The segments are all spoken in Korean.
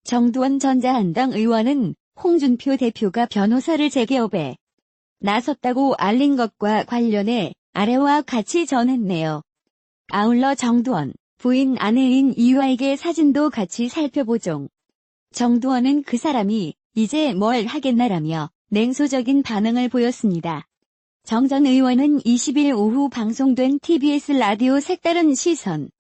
정두원 전자한당 의원은 홍준표 대표가 변호사를 재개업에 나섰다고 알린 것과 관련해 아래와 같이 전했네요. 아울러 정두원 부인 아내인 이화에게 사진도 같이 살펴보종. 정두원은 그 사람이 이제 뭘 하겠나라며 냉소적인 반응을 보였습니다. 정 전 의원은 20일 오후 방송된 TBS 라디오 색다른 시선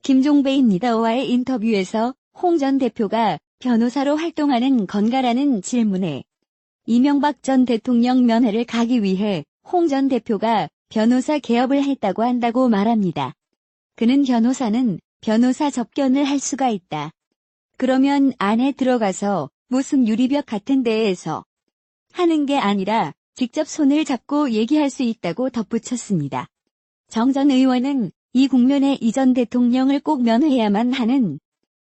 김종배입니다와의 인터뷰에서 홍 전 대표가 변호사로 활동하는 건가라는 질문에 이명박 전 대통령 면회를 가기 위해 홍 전 대표가 변호사 개업을 했다고 한다고 말합니다. 그는 변호사는 변호사 접견을 할 수가 있다. 그러면 안에 들어가서 무슨 유리벽 같은 데에서 하는 게 아니라 직접 손을 잡고 얘기할 수 있다고 덧붙였습니다. 정 전 의원은 이 국면에 이 전 대통령을 꼭 면회해야만 하는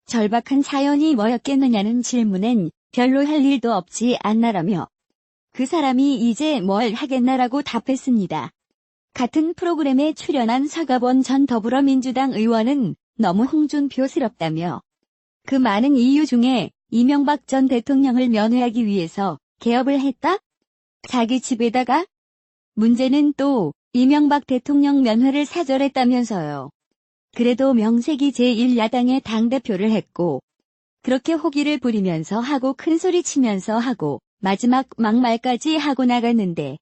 절박한 사연이 뭐였겠느냐는 질문엔 별로 할 일도 없지 않나라며 그 사람이 이제 뭘 하겠나라고 답했습니다. 같은 프로그램에 출연한 서가번 전 더불어민주당 의원은 너무 홍준표스럽다며 그 많은 이유 중에 이명박 전 대통령을 면회하기 위해서 개업을 했다? 자기 집에다가? 문제는 또 이명박 대통령 면회를 사절했다면서요. 그래도 명색이 제1야당의 당대표를 했고 그렇게 호기를 부리면서 하고 큰소리 치면서 하고 마지막 막말까지 하고 나갔는데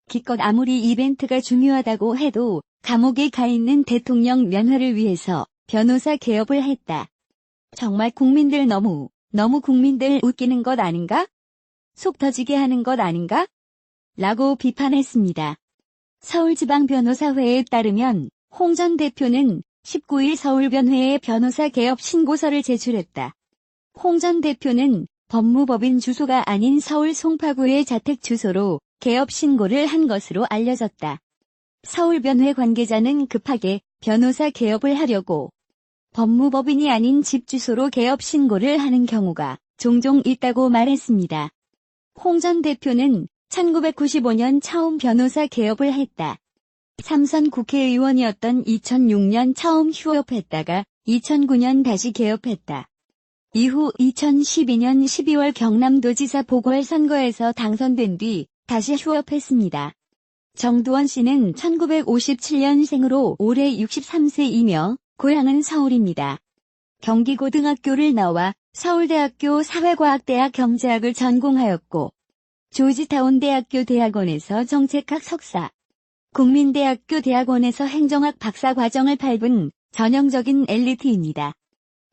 기껏 아무리 이벤트가 중요하다고 해도 감옥에 가 있는 대통령 면회를 위해서 변호사 개업을 했다. 정말 국민들 너무 국민들 웃기는 것 아닌가? 속 터지게 하는 것 아닌가? 라고 비판했습니다. 서울지방변호사회에 따르면 홍 전 대표는 19일 서울변회에 변호사 개업 신고서를 제출했다. 홍 전 대표는 법무법인 주소가 아닌 서울 송파구의 자택 주소로 개업 신고를 한 것으로 알려졌다. 서울변회 관계자는 급하게 변호사 개업을 하려고 법무법인이 아닌 집 주소로 개업 신고를 하는 경우가 종종 있다고 말했습니다. 홍 전 대표는 1995년 처음 변호사 개업을 했다. 삼선 국회의원이었던 2006년 처음 휴업했다가 2009년 다시 개업했다. 이후 2012년 12월 경남도지사 보궐선거에서 당선된 뒤 다시 휴업했습니다. 정두원 씨는 1957년생으로 올해 63세이며 고향은 서울입니다. 경기고등학교를 나와 서울대학교 사회과학대학 경제학을 전공하였고 조지타운대학교 대학원에서 정책학 석사, 국민대학교 대학원에서 행정학 박사과정을 밟은 전형적인 엘리트입니다.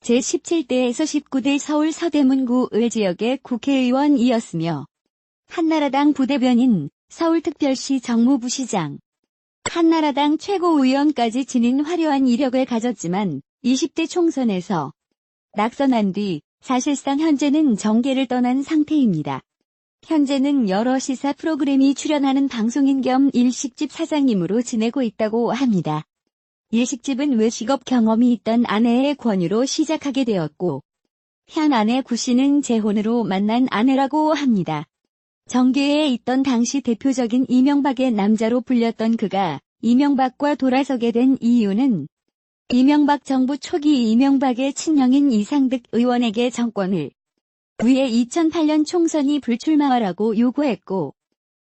제17대에서 19대 서울 서대문구 을지역의 국회의원이었으며 한나라당 부대변인, 서울특별시 정무부시장, 한나라당 최고위원까지 지닌 화려한 이력을 가졌지만 20대 총선에서 낙선한 뒤 사실상 현재는 정계를 떠난 상태입니다. 현재는 여러 시사 프로그램이 출연하는 방송인 겸 일식집 사장님으로 지내고 있다고 합니다. 일식집은 외식업 경험이 있던 아내의 권유로 시작하게 되었고 현 아내 구 씨는 재혼으로 만난 아내라고 합니다. 정계에 있던 당시 대표적인 이명박의 남자로 불렸던 그가 이명박과 돌아서게 된 이유는 이명박 정부 초기 이명박의 친형인 이상득 의원에게 정권을 위해 2008년 총선이 불출마하라고 요구했고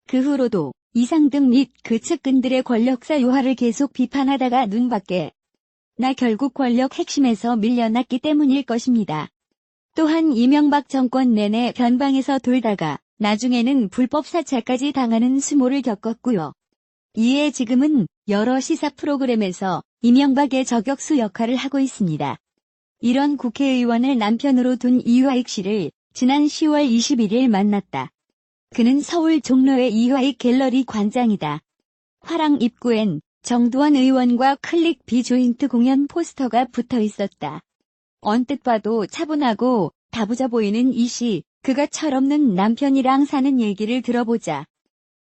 그 후로도 이상득 및 그 측근들의 권력사 유화를 계속 비판하다가 눈밖에 나 결국 권력 핵심에서 밀려났기 때문일 것입니다. 또한 이명박 정권 내내 변방에서 돌다가 나중에는 불법 사찰까지 당하는 수모를 겪었고요. 이에 지금은 여러 시사 프로그램에서 이명박의 저격수 역할을 하고 있습니다. 이런 국회의원을 남편으로 둔 이화익 씨를 지난 10월 21일 만났다. 그는 서울 종로의 이화익 갤러리 관장이다. 화랑 입구엔 정두원 의원과 클릭 비조인트 공연 포스터가 붙어 있었다. 언뜻 봐도 차분하고 다부져 보이는 이 씨, 그가 철없는 남편이랑 사는 얘기를 들어보자.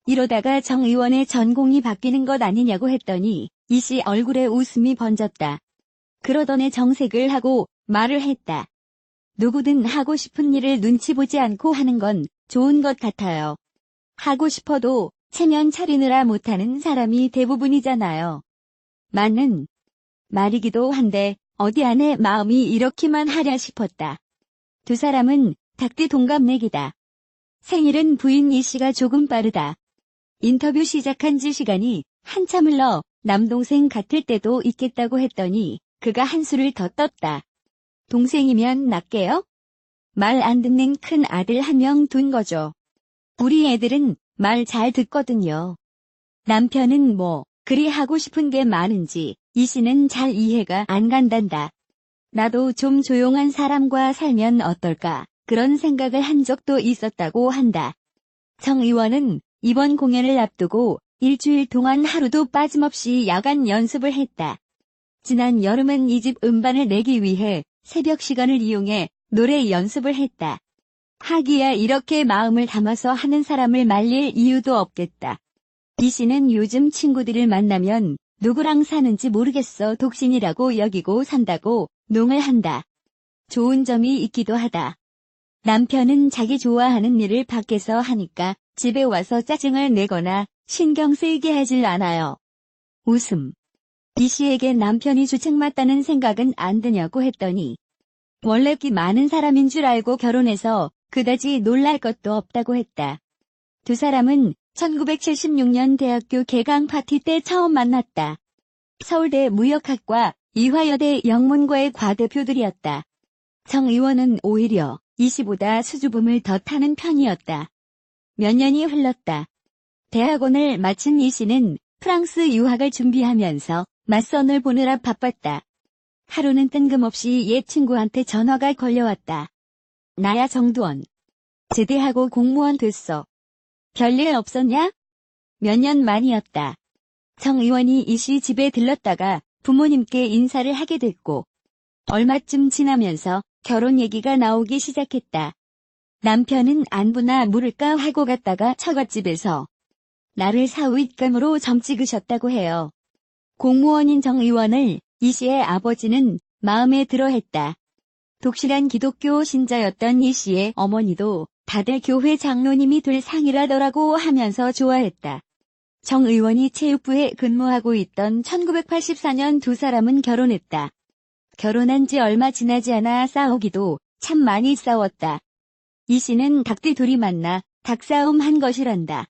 이러다가 정 의원의 전공이 바뀌는 것 아니냐고 했더니 이 씨 얼굴에 웃음이 번졌다. 그러던 애 정색을 하고 말을 했다. 누구든 하고 싶은 일을 눈치 보지 않고 하는 건 좋은 것 같아요. 하고 싶어도 체면 차리느라 못하는 사람이 대부분이잖아요. 맞는 말이기도 한데 어디 안에 마음이 이렇게만 하랴 싶었다. 두 사람은 닭띠 동갑내기다. 생일은 부인 이 씨가 조금 빠르다. 인터뷰 시작한 지 시간이 한참 흘러 남동생 같을 때도 있겠다고 했더니 그가 한술을 더 떴다. 동생이면 낫게요? 말 안 듣는 큰 아들 한 명 둔 거죠. 우리 애들은 말 잘 듣거든요. 남편은 뭐 그리 하고 싶은 게 많은지 이 씨는 잘 이해가 안 간단다. 나도 좀 조용한 사람과 살면 어떨까 그런 생각을 한 적도 있었다고 한다. 정 의원은 이번 공연을 앞두고 일주일 동안 하루도 빠짐없이 야간 연습을 했다. 지난 여름은 이 집 음반을 내기 위해 새벽 시간을 이용해 노래 연습을 했다. 하기야 이렇게 마음을 담아서 하는 사람을 말릴 이유도 없겠다. 이 씨는 요즘 친구들을 만나면 누구랑 사는지 모르겠어 독신이라고 여기고 산다고 농을 한다. 좋은 점이 있기도 하다. 남편은 자기 좋아하는 일을 밖에서 하니까 집에 와서 짜증을 내거나 신경 쓰이게 하질 않아요. 웃음. 이 씨에게 남편이 주책 맞다는 생각은 안 드냐고 했더니 원래 끼 많은 사람인 줄 알고 결혼해서 그다지 놀랄 것도 없다고 했다. 두 사람은 1976년 대학교 개강 파티 때 처음 만났다. 서울대 무역학과, 이화여대 영문과의 과대표들이었다. 정 의원은 오히려 이 씨보다 수줍음을 더 타는 편이었다. 몇 년이 흘렀다. 대학원을 마친 이 씨는 프랑스 유학을 준비하면서 맞선을 보느라 바빴다. 하루는 뜬금없이 옛 친구한테 전화가 걸려왔다. 나야 정두원. 제대하고 공무원 됐어. 별일 없었냐? 몇 년 만이었다. 정 의원이 이 씨 집에 들렀다가 부모님께 인사를 하게 됐고 얼마쯤 지나면서 결혼 얘기가 나오기 시작했다. 남편은 안부나 물을까 하고 갔다가 처갓집에서 나를 사윗감으로 점 찍으셨다고 해요. 공무원인 정 의원을 이 씨의 아버지는 마음에 들어했다. 독실한 기독교 신자였던 이 씨의 어머니도 다들 교회 장로님이 될 상이라더라고 하면서 좋아했다. 정 의원이 체육부에 근무하고 있던 1984년 두 사람은 결혼했다. 결혼한 지 얼마 지나지 않아 싸우기도 참 많이 싸웠다. 이 씨는 닭띠 둘이 만나 닭싸움 한 것이란다.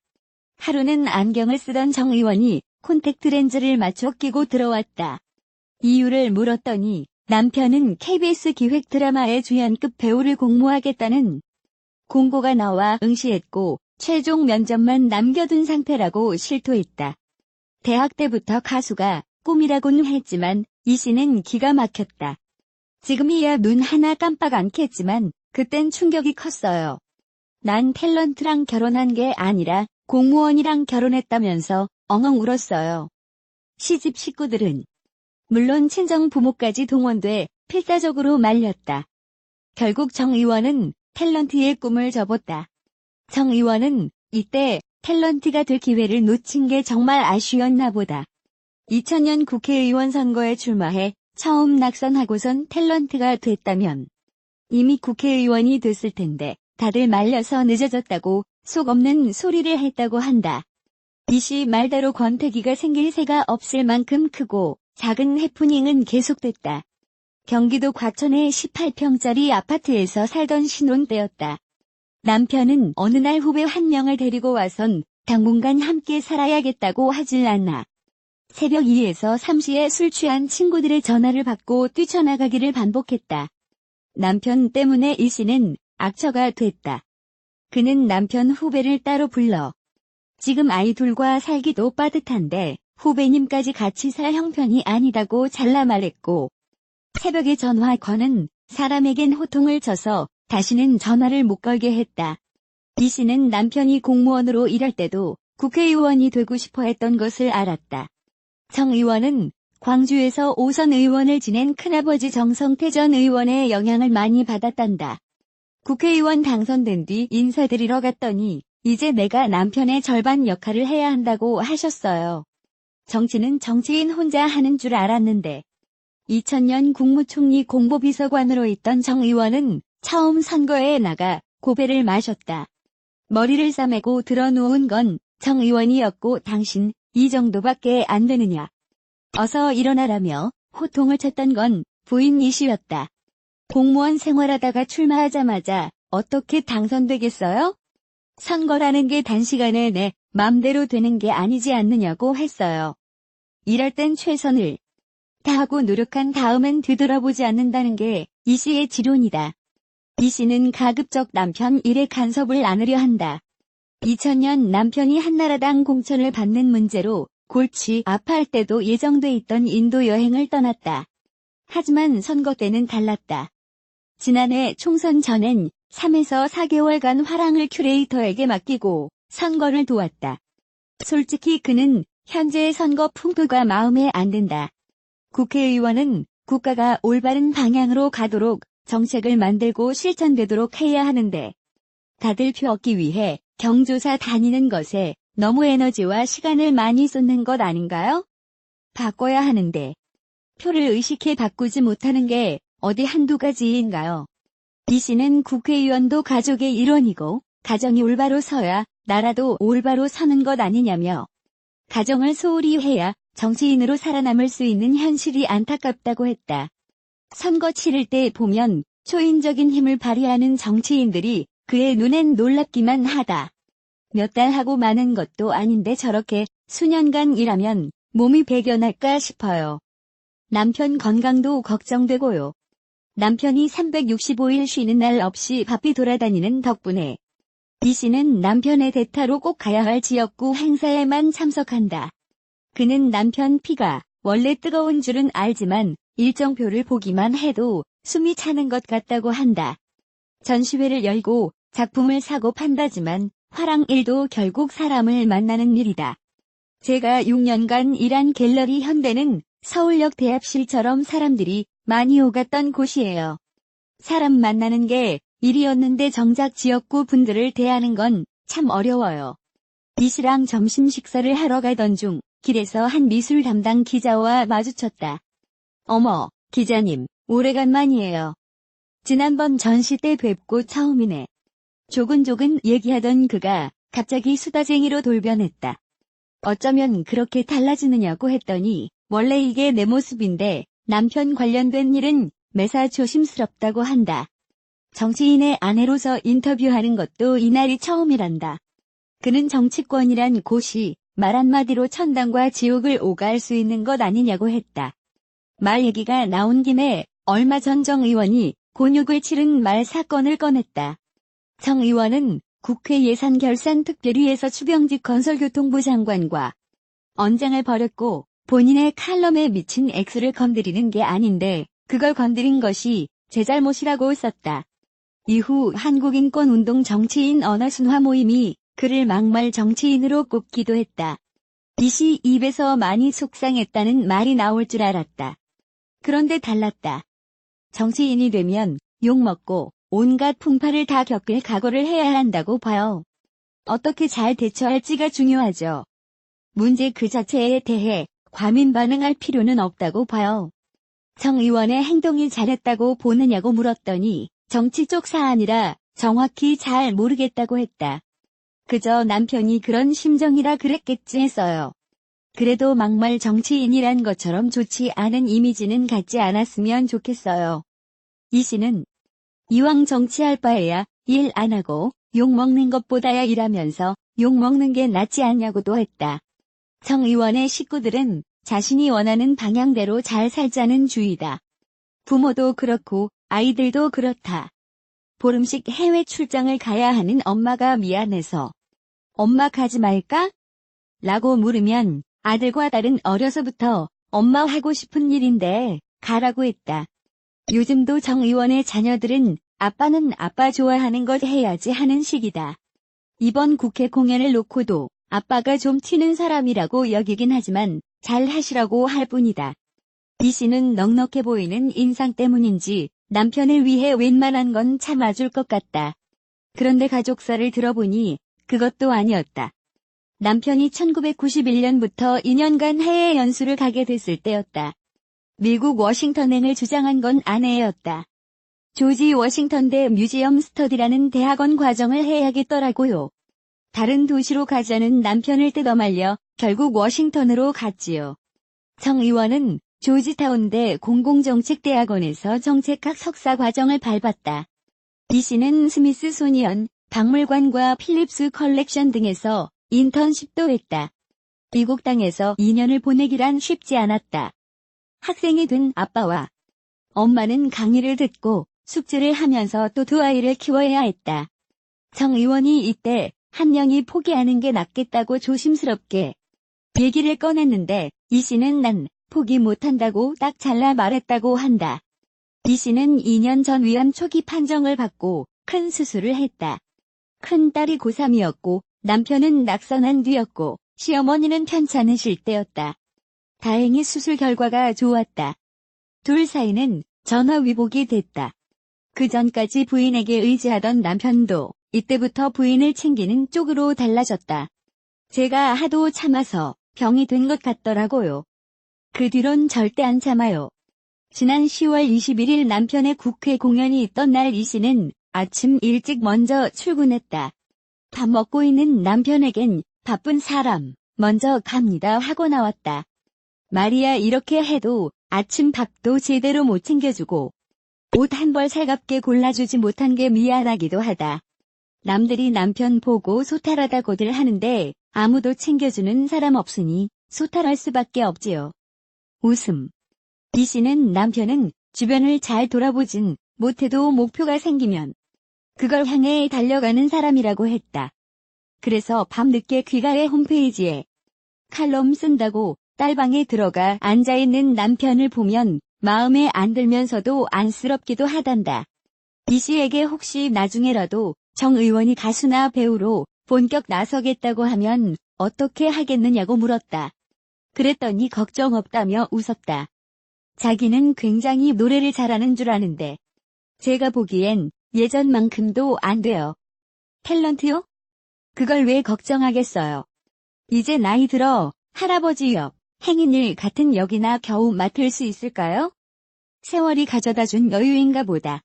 하루는 안경을 쓰던 정 의원이 콘택트 렌즈를 맞춰 끼고 들어왔다. 이유를 물었더니 남편은 KBS 기획 드라마의 주연급 배우를 공모하겠다는 공고가 나와 응시했고 최종 면접만 남겨둔 상태라고 실토했다. 대학 때부터 가수가 꿈이라고는 했지만 이 씨는 기가 막혔다. 지금이야 눈 하나 깜빡 않겠지만 그땐 충격이 컸어요. 난 탤런트랑 결혼한 게 아니라 공무원이랑 결혼했다면서 엉엉 울었어요. 시집 식구들은 물론 친정 부모까지 동원돼 필사적으로 말렸다. 결국 정 의원은 탤런트의 꿈을 접었다. 정 의원은 이때 탤런트가 될 기회를 놓친 게 정말 아쉬웠나 보다. 2000년 국회의원 선거에 출마해 처음 낙선하고선 탤런트가 됐다면 이미 국회의원이 됐을 텐데 다들 말려서 늦어졌다고 속 없는 소리를 했다고 한다. 이 씨 말대로 권태기가 생길 새가 없을 만큼 크고 작은 해프닝은 계속됐다. 경기도 과천의 18평짜리 아파트에서 살던 신혼 때였다. 남편은 어느 날 후배 한 명을 데리고 와선 당분간 함께 살아야겠다고 하질 않나. 새벽 2에서 3시에 술 취한 친구들의 전화를 받고 뛰쳐나가기를 반복했다. 남편 때문에 이 씨는 악처가 됐다. 그는 남편 후배를 따로 불러 지금 아이 둘과 살기도 빠듯한데 후배님까지 같이 살 형편이 아니다고 잘라 말했고 새벽에 전화 거는 사람에겐 호통을 쳐서 다시는 전화를 못 걸게 했다. 이 씨는 남편이 공무원으로 일할 때도 국회의원이 되고 싶어 했던 것을 알았다. 정 의원은 광주에서 5선 의원을 지낸 큰아버지 정성태 전 의원의 영향을 많이 받았단다. 국회의원 당선된 뒤 인사드리러 갔더니 이제 내가 남편의 절반 역할을 해야 한다고 하셨어요. 정치는 정치인 혼자 하는 줄 알았는데 2000년 국무총리 공보비서관으로 있던 정 의원은 처음 선거에 나가 고배를 마셨다. 머리를 싸매고 들어놓은 건 정 의원이었고 당신 이 정도밖에 안 되느냐. 어서 일어나라며 호통을 쳤던 건 부인 이 씨였다. 공무원 생활하다가 출마하자마자 어떻게 당선되겠어요? 선거라는 게 단시간에 내 맘대로 되는 게 아니지 않느냐고 했어요. 일할 땐 최선을 다하고 노력한 다음엔 뒤돌아보지 않는다는 게 이 씨의 지론이다. 이 씨는 가급적 남편 일에 간섭을 안으려 한다. 2000년 남편이 한나라당 공천을 받는 문제로 골치 아파할 때도 예정돼 있던 인도 여행을 떠났다. 하지만 선거 때는 달랐다. 지난해 총선 전엔 3에서 4개월간 화랑을 큐레이터에게 맡기고 선거를 도왔다. 솔직히 그는 현재의 선거 풍토가 마음에 안 든다. 국회의원은 국가가 올바른 방향으로 가도록 정책을 만들고 실천되도록 해야 하는데 다들 표 얻기 위해 경조사 다니는 것에 너무 에너지와 시간을 많이 쏟는 것 아닌가요? 바꿔야 하는데 표를 의식해 바꾸지 못하는 게 어디 한두 가지인가요? 이 씨는 국회의원도 가족의 일원이고 가정이 올바로 서야 나라도 올바로 서는 것 아니냐며 가정을 소홀히 해야 정치인으로 살아남을 수 있는 현실이 안타깝다고 했다. 선거 치를 때 보면 초인적인 힘을 발휘하는 정치인들이 그의 눈엔 놀랍기만 하다. 몇 달 하고 마는 것도 아닌데 저렇게 수년간 일하면 몸이 배겨날까 싶어요. 남편 건강도 걱정되고요. 남편이 365일 쉬는 날 없이 바삐 돌아다니는 덕분에 이 씨는 남편의 대타로 꼭 가야 할 지역구 행사에만 참석한다. 그는 남편 피가 원래 뜨거운 줄은 알지만 일정표를 보기만 해도 숨이 차는 것 같다고 한다. 전시회를 열고 작품을 사고 판다지만 화랑 일도 결국 사람을 만나는 일이다. 제가 6년간 일한 갤러리 현대는 서울역 대합실처럼 사람들이 많이 오갔던 곳이에요. 사람 만나는 게 일이었는데 정작 지역구 분들을 대하는 건 참 어려워요. 이 씨랑 점심 식사를 하러 가던 중 길에서 한 미술 담당 기자와 마주쳤다. 어머, 기자님, 오래간만이에요. 지난번 전시 때 뵙고 처음이네. 조근조근 얘기하던 그가 갑자기 수다쟁이로 돌변했다. 어쩌면 그렇게 달라지느냐고 했더니 원래 이게 내 모습인데 남편 관련된 일은 매사 조심스럽다고 한다. 정치인의 아내로서 인터뷰하는 것도 이날이 처음이란다. 그는 정치권이란 곳이 말 한마디로 천당과 지옥을 오갈 수 있는 것 아니냐고 했다. 말 얘기가 나온 김에 얼마 전 정 의원이 곤욕을 치른 말 사건을 꺼냈다. 정 의원은 국회 예산결산특별위에서 추경직 건설교통부 장관과 언쟁을 벌였고 본인의 칼럼에 미친 액수를 건드리는 게 아닌데 그걸 건드린 것이 제 잘못이라고 썼다. 이후 한국인권운동 정치인 언어순화 모임이 그를 막말 정치인으로 꼽기도 했다. 이 씨 입에서 많이 속상했다는 말이 나올 줄 알았다. 그런데 달랐다. 정치인이 되면 욕먹고 온갖 풍파를 다 겪을 각오를 해야 한다고 봐요. 어떻게 잘 대처할지가 중요하죠. 문제 그 자체에 대해 과민 반응할 필요는 없다고 봐요. 정 의원의 행동이 잘했다고 보느냐고 물었더니 정치 쪽 사안이라 정확히 잘 모르겠다고 했다. 그저 남편이 그런 심정이라 그랬겠지 했어요. 그래도 막말 정치인이란 것처럼 좋지 않은 이미지는 갖지 않았으면 좋겠어요. 이 씨는 이왕 정치할 바에야 일 안 하고 욕먹는 것보다야 일하면서 욕먹는 게 낫지 않냐고도 했다. 정 의원의 식구들은 자신이 원하는 방향대로 잘 살자는 주의다. 부모도 그렇고 아이들도 그렇다. 보름씩 해외 출장을 가야 하는 엄마가 미안해서 엄마 가지 말까? 라고 물으면 아들과 딸은 어려서부터 엄마 하고 싶은 일인데 가라고 했다. 요즘도 정 의원의 자녀들은 아빠는 아빠 좋아하는 것 해야지 하는 식이다. 이번 국회 공연을 놓고도 아빠가 좀 튀는 사람이라고 여기긴 하지만 잘 하시라고 할 뿐이다. 이 씨는 넉넉해 보이는 인상 때문인지 남편을 위해 웬만한 건 참아줄 것 같다. 그런데 가족사를 들어보니 그것도 아니었다. 남편이 1991년부터 2년간 해외 연수를 가게 됐을 때였다. 미국 워싱턴행을 주장한 건 아내였다. 조지 워싱턴대 뮤지엄 스터디라는 대학원 과정을 해야겠더라고요. 다른 도시로 가자는 남편을 뜯어말려 결국 워싱턴으로 갔지요. 정 의원은 조지타운대 공공정책대학원에서 정책학 석사 과정을 밟았다. 이 씨는 스미스 소니언 박물관과 필립스 컬렉션 등에서 인턴십도 했다. 미국 땅에서 2년을 보내기란 쉽지 않았다. 학생이 된 아빠와 엄마는 강의를 듣고 숙제를 하면서 또 두 아이를 키워야 했다. 정 의원이 이때 한 명이 포기하는 게 낫겠다고 조심스럽게 얘기를 꺼냈는데 이 씨는 난 포기 못한다고 딱 잘라 말했다고 한다. 이 씨는 2년 전 위암 초기 판정을 받고 큰 수술을 했다. 큰 딸이 고3이었고 남편은 낙선한 뒤였고 시어머니는 편찮으실 때였다. 다행히 수술 결과가 좋았다. 둘 사이는 전화위복이 됐다. 그 전까지 부인에게 의지하던 남편도 이때부터 부인을 챙기는 쪽으로 달라졌다. 제가 하도 참아서 병이 된 것 같더라고요. 그 뒤론 절대 안 참아요. 지난 10월 21일 남편의 국회 공연이 있던 날 이 씨는 아침 일찍 먼저 출근했다. 밥 먹고 있는 남편에겐 바쁜 사람, 먼저 갑니다 하고 나왔다. 말이야 이렇게 해도 아침 밥도 제대로 못 챙겨주고 옷 한 벌 살갑게 골라주지 못한 게 미안하기도 하다. 남들이 남편 보고 소탈하다고들 하는데 아무도 챙겨주는 사람 없으니 소탈할 수밖에 없지요. 웃음. 이 씨는 남편은 주변을 잘 돌아보진 못해도 목표가 생기면 그걸 향해 달려가는 사람이라고 했다. 그래서 밤늦게 귀가의 홈페이지에 칼럼 쓴다고 딸방에 들어가 앉아있는 남편을 보면 마음에 안 들면서도 안쓰럽기도 하단다. 이 씨에게 혹시 나중에라도 정 의원이 가수나 배우로 본격 나서겠다고 하면 어떻게 하겠느냐고 물었다. 그랬더니 걱정 없다며 웃었다. 자기는 굉장히 노래를 잘하는 줄 아는데 제가 보기엔 예전만큼도 안 돼요. 탤런트요? 그걸 왜 걱정하겠어요. 이제 나이 들어 할아버지 역, 행인일 같은 역이나 겨우 맡을 수 있을까요? 세월이 가져다준 여유인가 보다.